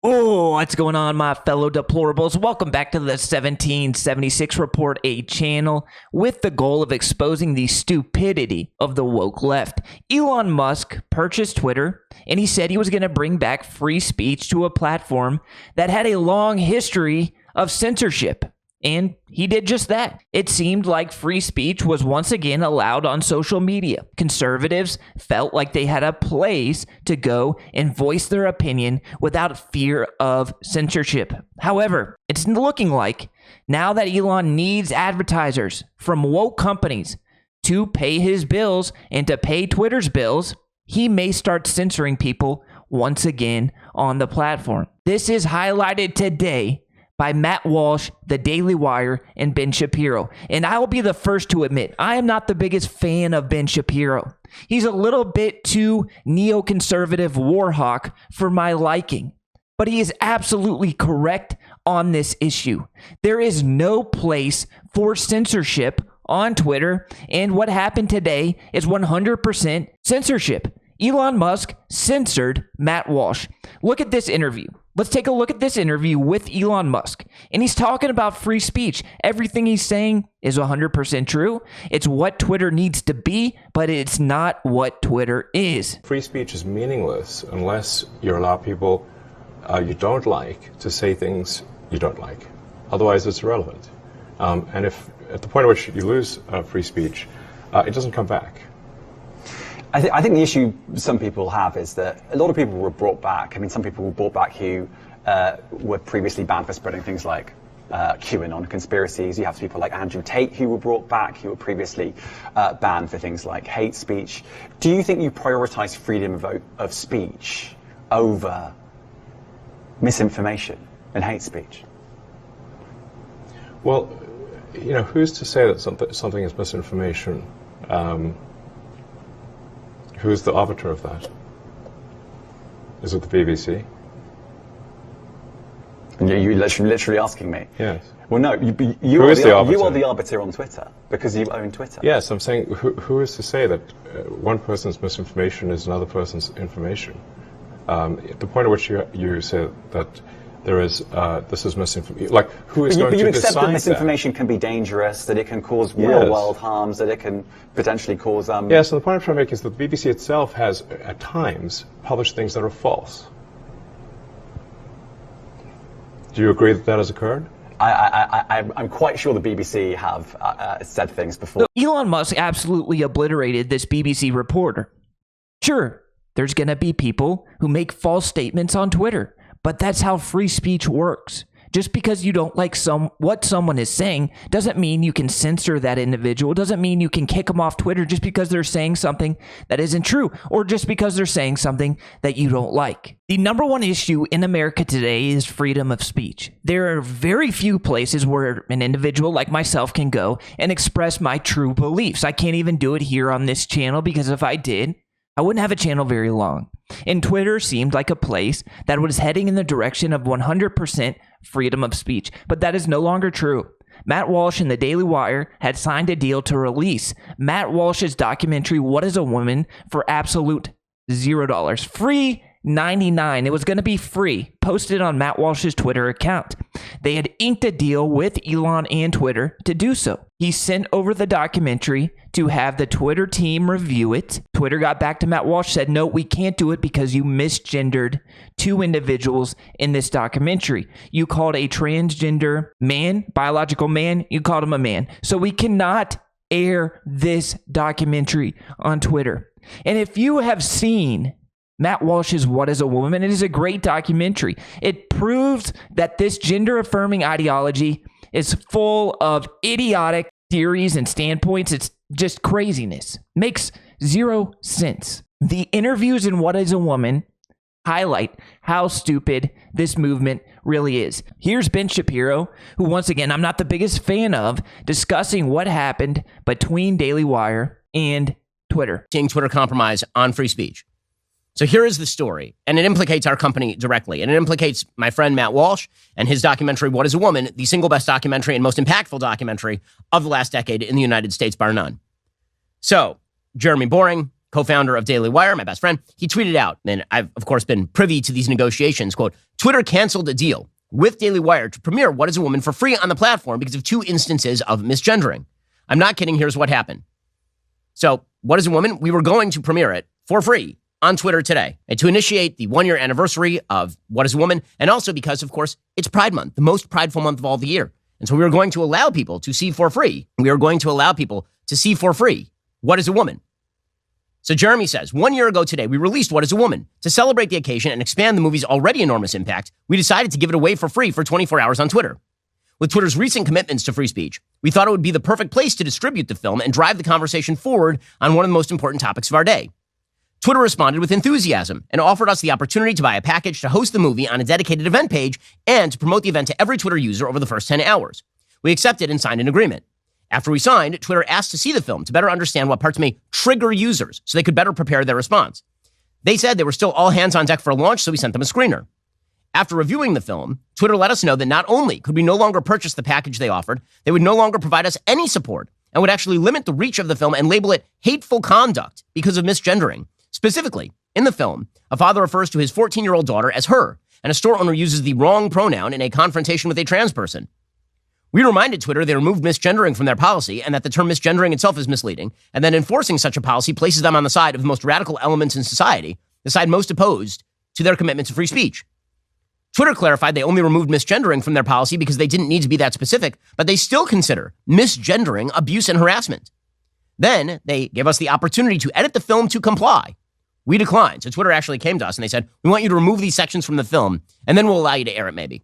Oh, what's going on, my fellow deplorables? Welcome back to the 1776 Report, a channel with the goal of exposing the stupidity of the woke left. Elon Musk purchased Twitter, and he said he was going to bring back free speech to a platform that had a long history of censorship. And he did just that. It seemed like free speech was once again allowed on social media. Conservatives felt like they had a place to go and voice their opinion without fear of censorship. However, it's looking like now that Elon needs advertisers from woke companies to pay his bills and to pay Twitter's bills, he may start censoring people once again on the platform. This is highlighted today by Matt Walsh, The Daily Wire, and Ben Shapiro. And I will be the first to admit, I am not the biggest fan of Ben Shapiro. He's a little bit too neoconservative war hawk for my liking. But he is absolutely correct on this issue. There is no place for censorship on Twitter, and what happened today is 100% censorship. Elon Musk censored Matt Walsh. Look at this interview. Let's take a look at this interview with Elon Musk. And he's talking about free speech. Everything he's saying is 100% true. It's what Twitter needs to be, but it's not what Twitter is. Free speech is meaningless unless you allow people you don't like to say things you don't like. Otherwise, it's irrelevant. And if at the point at which you lose free speech, it doesn't come back. I think the issue some people have is that a lot of people were brought back. I mean, some people were brought back who were previously banned for spreading things like QAnon conspiracies. You have people like Andrew Tate who were brought back, who were previously banned for things like hate speech. Do you think you prioritize freedom of speech over misinformation and hate speech? Well, you know, who's to say that something is misinformation? Who's the arbiter of that? Is it the BBC? And you're literally asking me? Yes. Well, no, you Who is the arbiter? You are the arbiter on Twitter because you own Twitter. Yes, I'm saying who is to say that one person's misinformation is another person's information? At the point at which you say that there is this is misinformation, like who is going to decide that? But you accept that misinformation can be dangerous, that it can cause real-world harms, that it can potentially cause... Yes, and the point I'm trying to make is that the BBC itself has, at times, published things that are false. Do you agree that that has occurred? I'm quite sure the BBC have said things before. So Elon Musk absolutely obliterated this BBC reporter. Sure, there's going to be people who make false statements on Twitter. But that's how free speech works. Just because you don't like what someone is saying doesn't mean you can censor that individual. Doesn't mean you can kick them off Twitter just because they're saying something that isn't true or just because they're saying something that you don't like. The number one issue in America today is freedom of speech. There are very few places where an individual like myself can go and express my true beliefs. I can't even do it here on this channel because if I did, I wouldn't have a channel very long. And Twitter seemed like a place that was heading in the direction of 100% freedom of speech. But that is no longer true. Matt Walsh and The Daily Wire had signed a deal to release Matt Walsh's documentary, What is a Woman, for absolute $0. Free 99. It was going to be free, posted on Matt Walsh's Twitter account. They had inked a deal with Elon and Twitter to do so. He sent over the documentary to have the Twitter team review it. Twitter got back to Matt Walsh, said, no, we can't do it because you misgendered two individuals in this documentary. You called a transgender man, biological man, you called him a man. So we cannot air this documentary on Twitter. And if you have seen Matt Walsh's What is a Woman, it is a great documentary. It proves that this gender-affirming ideology is full of idiotic theories and standpoints. It's just craziness. Makes zero sense. The interviews in What is a Woman highlight how stupid this movement really is. Here's Ben Shapiro, who once again, I'm not the biggest fan of, discussing what happened between Daily Wire and Twitter. Seeing Twitter compromise on free speech. So here is the story, and it implicates our company directly, and it implicates my friend Matt Walsh and his documentary, What is a Woman, the single best documentary and most impactful documentary of the last decade in the United States, bar none. So Jeremy Boring, co-founder of Daily Wire, my best friend, he tweeted out, and I've, of course, been privy to these negotiations, quote, Twitter canceled a deal with Daily Wire to premiere What is a Woman for free on the platform because of 2 instances of misgendering. I'm not kidding. Here's what happened. So, What is a Woman? We were going to premiere it for free on Twitter today, and to initiate the 1-year anniversary of What is a Woman, and also because, of course, it's Pride Month, the most prideful month of all the year. And so we were going to allow people to see for free. We are going to allow people to see for free What is a Woman. So Jeremy says, 1 year ago today, we released What is a Woman. To celebrate the occasion and expand the movie's already enormous impact, we decided to give it away for free for 24 hours on Twitter. With Twitter's recent commitments to free speech, we thought it would be the perfect place to distribute the film and drive the conversation forward on one of the most important topics of our day. Twitter responded with enthusiasm and offered us the opportunity to buy a package to host the movie on a dedicated event page and to promote the event to every Twitter user over the first 10 hours. We accepted and signed an agreement. After we signed, Twitter asked to see the film to better understand what parts may trigger users so they could better prepare their response. They said they were still all hands on deck for a launch, so we sent them a screener. After reviewing the film, Twitter let us know that not only could we no longer purchase the package they offered, they would no longer provide us any support and would actually limit the reach of the film and label it hateful conduct because of misgendering. Specifically, in the film, a father refers to his 14-year-old daughter as her, and a store owner uses the wrong pronoun in a confrontation with a trans person. We reminded Twitter they removed misgendering from their policy and that the term misgendering itself is misleading, and that enforcing such a policy places them on the side of the most radical elements in society, the side most opposed to their commitment to free speech. Twitter clarified they only removed misgendering from their policy because they didn't need to be that specific, but they still consider misgendering abuse and harassment. Then they gave us the opportunity to edit the film to comply. We declined, so Twitter actually came to us and they said, we want you to remove these sections from the film, and then we'll allow you to air it maybe.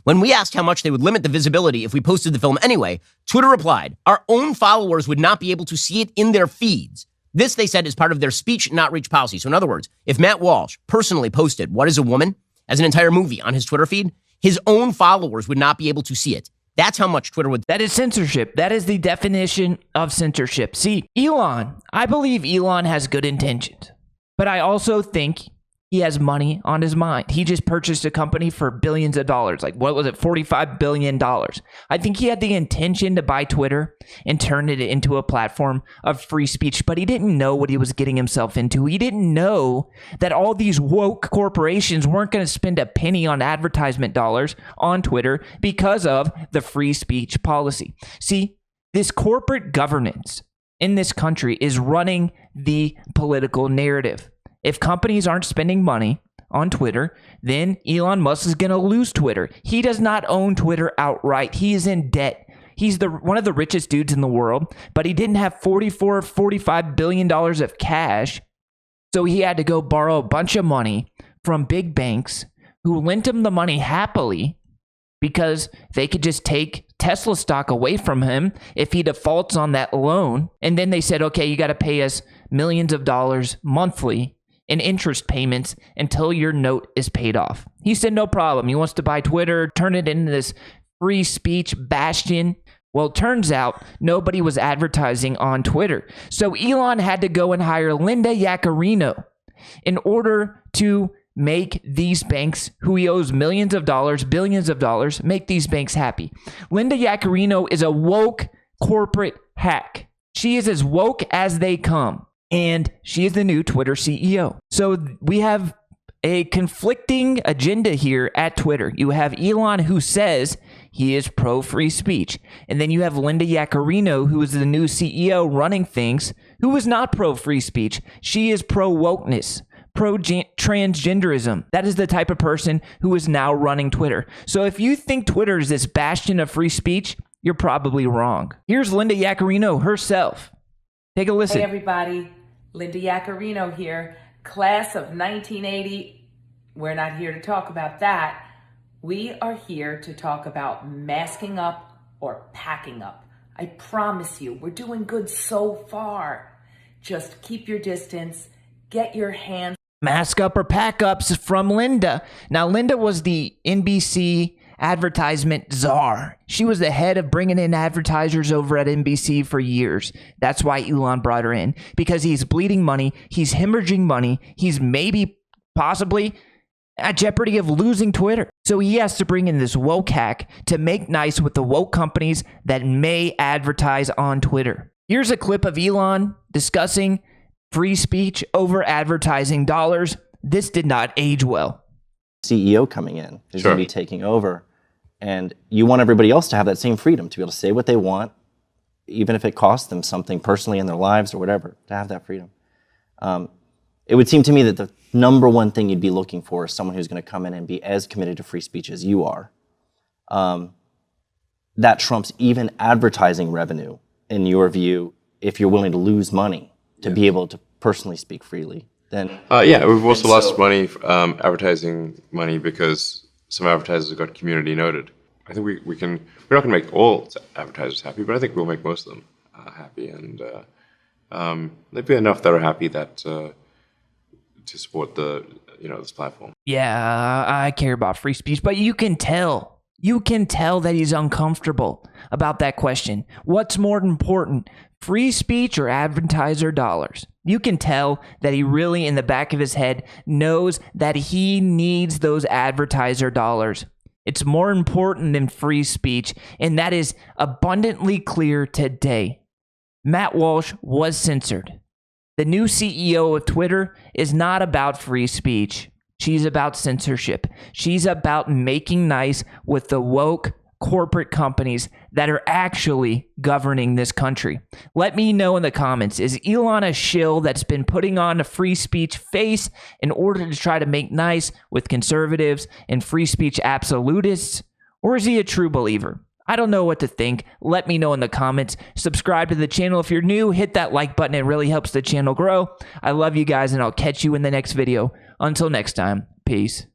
When we asked how much they would limit the visibility if we posted the film anyway, Twitter replied, our own followers would not be able to see it in their feeds. This, they said, is part of their speech not reach policy. So in other words, if Matt Walsh personally posted What is a Woman as an entire movie on his Twitter feed, his own followers would not be able to see it. That's how much Twitter would. That is censorship. That is the definition of censorship. See, Elon, I believe Elon has good intentions, but I also think he has money on his mind. He just purchased a company for billions of dollars. Like, what was it? $45 billion. I think he had the intention to buy Twitter and turn it into a platform of free speech, but he didn't know what he was getting himself into. He didn't know that all these woke corporations weren't going to spend a penny on advertisement dollars on Twitter because of the free speech policy. See, this corporate governance in this country is running the political narrative. If companies aren't spending money on Twitter, then Elon Musk is going to lose Twitter. He does not own Twitter outright. He is in debt. He's one of the richest dudes in the world, but he didn't have $45 billion of cash, so he had to go borrow a bunch of money from big banks who lent him the money happily because they could just take Tesla stock away from him if he defaults on that loan. And then they said, okay, you got to pay us millions of dollars monthly in interest payments until your note is paid off. He said no problem. He wants to buy Twitter, turn it into this free speech bastion. Well, it turns out nobody was advertising on Twitter. So Elon had to go and hire Linda Yaccarino in order to make these banks, who he owes millions of dollars, billions of dollars, make these banks happy. Linda Yaccarino is a woke corporate hack. She is as woke as they come. And she is the new Twitter CEO. So we have a conflicting agenda here at Twitter. You have Elon, who says he is pro-free speech. And then you have Linda Yaccarino, who is the new CEO running things, who is not pro-free speech. She is pro-wokeness, pro-transgenderism. That is the type of person who is now running Twitter. So if you think Twitter is this bastion of free speech, you're probably wrong. Here's Linda Yaccarino herself. Take a listen. Hey everybody, Linda Yaccarino here, class of 1980. We're not here to talk about that. We are here to talk about masking up or packing up. I promise you, we're doing good so far. Just keep your distance, get your hands. Mask up or pack ups from Linda. Now, Linda was the NBC advertisement czar. She was the head of bringing in advertisers over at NBC for years. That's why Elon brought her in, because he's bleeding money. He's hemorrhaging money. He's maybe, possibly at jeopardy of losing Twitter. So he has to bring in this woke hack to make nice with the woke companies that may advertise on Twitter. Here's a clip of Elon discussing Free speech over advertising dollars. This did not age well. CEO coming in who's Sure. going to be taking over, and you want everybody else to have that same freedom to be able to say what they want, even if it costs them something personally in their lives or whatever, to have that freedom. It would seem to me that the number one thing you'd be looking for is someone who's going to come in and be as committed to free speech as you are. That trumps even advertising revenue, in your view, if you're willing to lose money to be able to personally speak freely. Then Yeah, we've also lost money, advertising money, because some advertisers got community noted. I think we're not going to make all advertisers happy, but I think we'll make most of them happy, and there'd be enough that are happy that to support this platform. Yeah, I care about free speech, but you can tell that he's uncomfortable about that question. What's more important, free speech or advertiser dollars? You can tell that he really, in the back of his head, knows that he needs those advertiser dollars. It's more important than free speech, and that is abundantly clear today. Matt Walsh was censored. The new CEO of Twitter is not about free speech. She's about censorship. She's about making nice with the woke corporate companies that are actually governing this country. Let me know in the comments, is Elon a shill that's been putting on a free speech face in order to try to make nice with conservatives and free speech absolutists? Or is he a true believer? I don't know what to think. Let me know in the comments. Subscribe to the channel if you're new. Hit that like button. It really helps the channel grow. I love you guys, and I'll catch you in the next video. Until next time, peace.